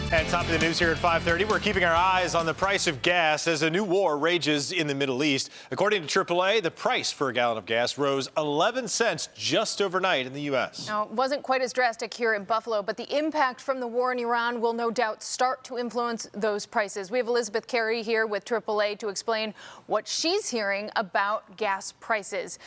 And top of the news here at 5:30, we're keeping our eyes on the price of gas as a new war rages in the Middle East. According to AAA, the price for a gallon of gas rose 11 cents just overnight in the U.S. Now, it wasn't quite as drastic here in Buffalo, but the impact from the war in Iran will no doubt start to influence those prices. We have Elizabeth Carey here with AAA to explain what she's hearing about gas prices.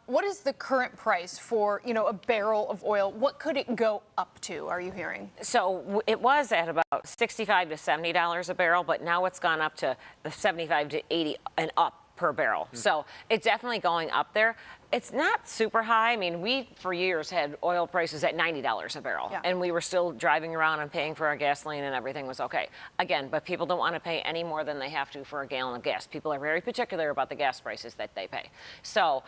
What is the current price for, a barrel of oil? What could it go up to, are you hearing? So it was at about $65 to $70 a barrel, but now it's gone up to 75 to 80 and up per barrel. So it's definitely going up there. It's not super high. I mean, we for years had oil prices at $90 a barrel, and we were still driving around and paying for our gasoline and everything was okay. Again, but people don't want to pay any more than they have to for a gallon of gas. People are very particular about the gas prices that they pay. So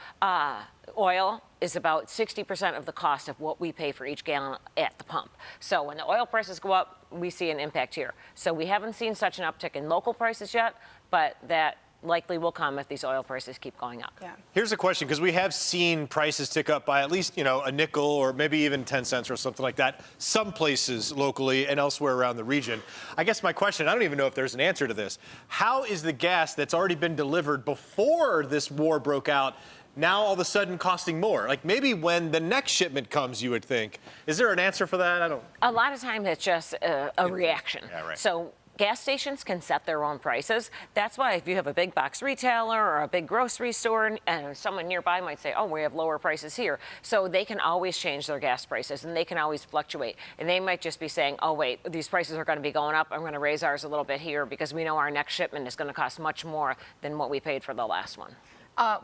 oil is about 60% of the cost of what we pay for each gallon at the pump. So when the oil prices go up, we see an impact here. So we haven't seen such an uptick in local prices yet, but that likely will come if these oil prices keep going up. Here's a question, because we have seen prices tick up by at least, a nickel or maybe even 10 cents or something like that, some places locally and elsewhere around the region. I guess my question, I don't even know if there's an answer to this. How is the gas that's already been delivered before this war broke out now all of a sudden costing more? Like maybe when the next shipment comes, you would think. Is there an answer for that? A lot of times it's just a reaction. Yeah, right. So gas stations can set their own prices. That's why if you have a big box retailer or a big grocery store and someone nearby might say, oh, we have lower prices here. So they can always change their gas prices and they can always fluctuate. And they might just be saying, oh, wait, these prices are going to be going up. I'm going to raise ours a little bit here because we know our next shipment is going to cost much more than what we paid for the last one.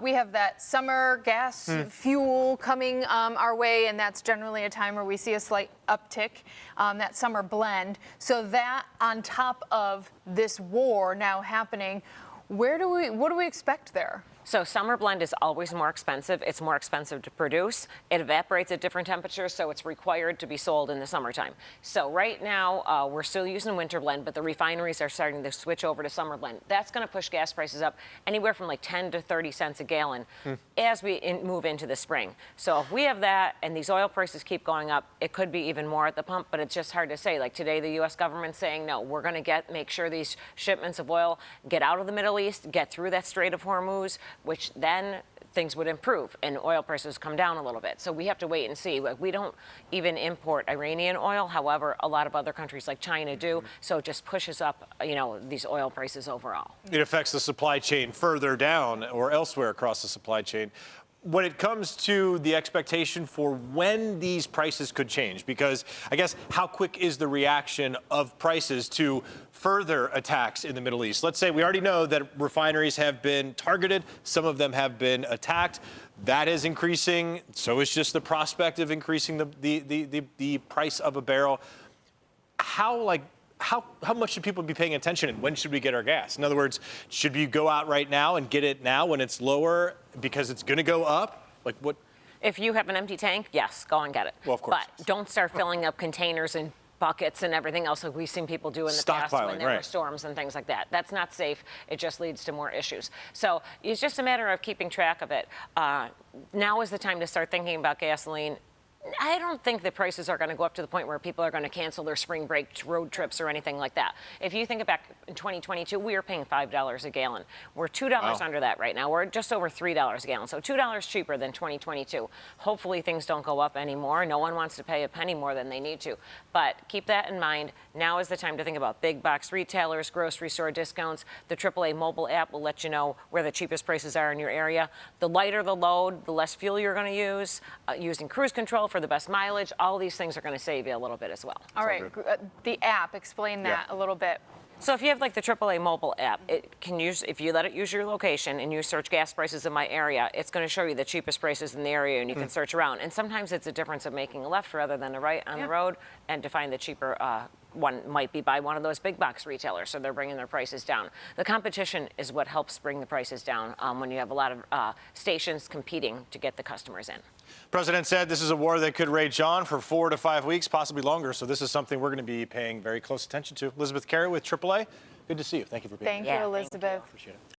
We have that summer gas fuel coming our way, and that's generally a time where we see a slight uptick, that summer blend. So that on top of this war now happening, what do we expect there? So summer blend is always more expensive. It's more expensive to produce. It evaporates at different temperatures, so it's required to be sold in the summertime. So right now, we're still using winter blend, but the refineries are starting to switch over to summer blend. That's going to push gas prices up anywhere from like 10 to 30 cents a gallon as we move into the spring. So if we have that and these oil prices keep going up, it could be even more at the pump, but it's just hard to say. Like today, the U.S. government's saying, no, we're going to make sure these shipments of oil get out of the Middle East, get through that Strait of Hormuz, which then things would improve and oil prices come down a little bit. So we have to wait and see. We don't even import Iranian oil. However, a lot of other countries like China do. So it just pushes up, these oil prices overall. It affects the supply chain further down or elsewhere across the supply chain. When it comes to the expectation for when these prices could change, because I guess how quick is the reaction of prices to further attacks in the Middle East? Let's say we already know that refineries have been targeted. Some of them have been attacked. That is increasing. So is just the prospect of increasing the price of a barrel. How much should people be paying attention, and when should we get our gas? In other words, should we go out right now and get it now when it's lower because it's going to go up? Like what? If you have an empty tank, yes, go and get it. Well, of course. But don't start filling up containers and buckets and everything else like we've seen people do in the past when there were storms and things like that. That's not safe. It just leads to more issues. So it's just a matter of keeping track of it. Now is the time to start thinking about gasoline. I don't think the prices are going to go up to the point where people are going to cancel their spring break road trips or anything like that. If you think back in 2022, we were paying $5 a gallon. We're $2 under that right now. We're just over $3 a gallon, so $2 cheaper than 2022. Hopefully things don't go up anymore. No one wants to pay a penny more than they need to. But keep that in mind. Now is the time to think about big box retailers, grocery store discounts. The AAA mobile app will let you know where the cheapest prices are in your area. The lighter the load, the less fuel you're going to use. Using cruise control for the best mileage, all these things are going to save you a little bit as well. All right, the app, explain that a little bit. So if you have like the AAA mobile app, it can use, if you let it use your location and you search gas prices in my area, it's going to show you the cheapest prices in the area, and you can search around. And sometimes it's a difference of making a left rather than a right on the road, and to find the cheaper one might be by one of those big box retailers, so they're bringing their prices down. The competition is what helps bring the prices down when you have a lot of stations competing to get the customers in. President said this is a war that could rage on for 4 to 5 weeks, possibly longer. So this is something we're going to be paying very close attention to. Elizabeth Carey with AAA, good to see you. Thank you for being here. Thank you, Elizabeth. Appreciate it.